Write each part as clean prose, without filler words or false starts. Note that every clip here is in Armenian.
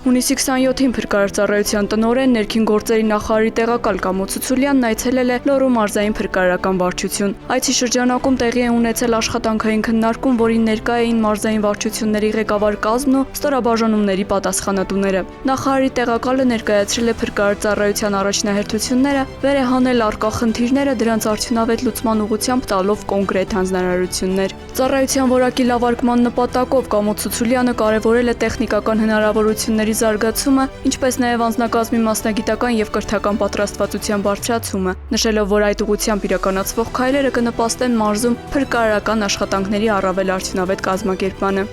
Հունիսի 27-ին փրկարարծառայության տնօրեն ներքին գործերի նախարարի տեղակալ Կամո Ցուցուլյանն այցելել է Լոռու մարզային փրկարարական վարչություն։ Այցի շրջանակում տեղի է ունեցել աշխատանքային քննարկում, որին ներկա էին մարզային վարչությունների ղեկավար կազմն ու ստորաբաժանումների պատասխանատուները։ Նախարարի տեղակալը ներկայացրել է փրկարարծառայության առաջնահերթությունները, վեր է հանել առկա խնդիրները, դրանց արդյունավետ լուծման ուղղությամբ տալով կոնկրետ հանձնարարություններ։ Ծառայության որակի լավարկման նպատակով Կամո Ցուցուլյանը կարևորել է տեխնիկական հնարավորությունների զարգացումը, ինչպես նաև անձնակազմի մասնագիտական եւ կրթական պատրաստվածության բարձրացումը, նշելով, որ այդ ուղղությամբ իրականացվող քայլերը կնպաստեն մարզում փրկարարական աշխատանքների առավել արդյունավետ կազմակերպմանը։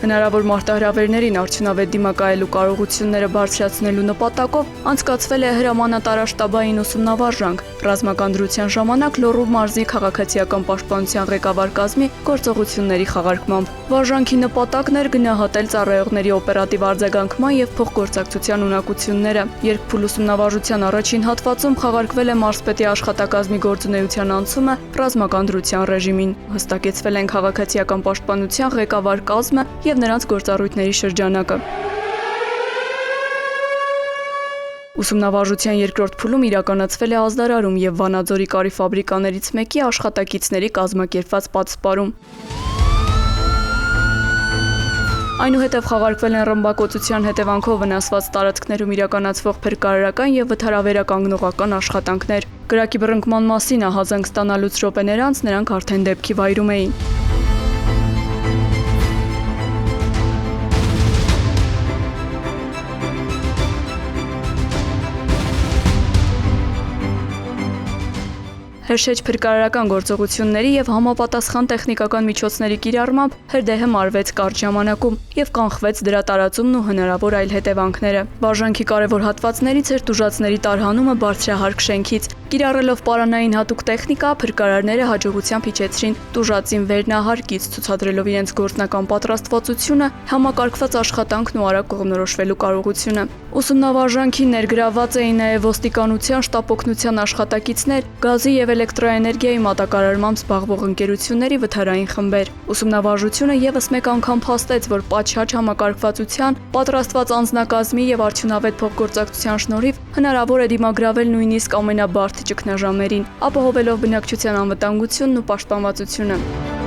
Հնարավոր մարտահրավերներին արդյունավետ դիմակայելու կարողությունները բարձրացնելու նպատակով անցկացվել է հրամանատարաշտաբային ուսումնավարժանք։ Ռազմական դրության ժամանակ Լոռու մարզի քաղաքացիական պաշտպանության ղեկավար կազմի գործողությունների խաղարկմամբ։ Վարժանքի նպատակն էր գնահատել ծառայողների օպերատիվ արձագանքման եւ փոխգործակցության ունակությունները։ Երկփուլ ուսումնավարժության առաջին հատվածում խաղարկվել է մարզպետի աշխատակազմի գործունեության անցումը ռազմական դրության ռեժիմին։ Հստակեցվել են քաղաքացիական պաշտպանության ղեկավար կազմը եւ նրանց գործառույթների շրջանակը։ Ուսումնավարժության երկրորդ փուլում իրականացվել է ազդարարում եւ Վանաձորի կարի ֆաբրիկաներից մեկի աշխատակիցների կազմակերպված պատսպարում։ Այնուհետև խաղարկվել են ռմբակոծության հետևանքով վնասված տարածքներում իրականացվող փրկարարական եւ վթարավերականգնողական աշխատանքներ։ Կրակի բռնկման մասին ահազանգ ստանալուց րոպեներ անց նրանք արդեն դեպքի վայրում էին։ Հրշեջ փրկարարական գործողությունների եւ համապատասխան տեխնիկական միջոցների կիրառմամբ հրդեհը մարվեց կարճ ժամանակում եւ կանխվեց դրա տարածումն ու հնարավոր այլ հետևանքները։ Վարժանքի կարևոր հատվածներից էր տուժածների տարհանումը բարձրահարկ շենքից։ Կիրառելով պարանային հատուկ տեխնիկա, փրկարարները հաջողությամբ իջեցրին տուժածին վերնահարկից, ցուցադրելով իրենց գործնական պատրաստվածությունը, համակարգված աշխատանքն ու արագ կողմնորոշվելու կարողությունը։ Ուսումնավարժանքին ներգրավված էին նաև ոստիկանության շտապօգնության աշխատակիցներ, գազի եւ էլեկտրոէներգիայի մատակարարմամբ զբաղվող ընկերությունների վթարային խմբեր։ Ուսումնավարժությունը եւս մեկ անգամ փաստեց, որ պատշաճ համակարգվածության, պատրաստված անձնակազմի եւ արդյունավետ փոխգործակցության շնորհիվ հնարավոր է դիմագրավել նույնիսկ ամենաբարդ ճգնաժամերին, ապահովելով բնակչության անվտանգությունն ու պաշտպանվածությունը։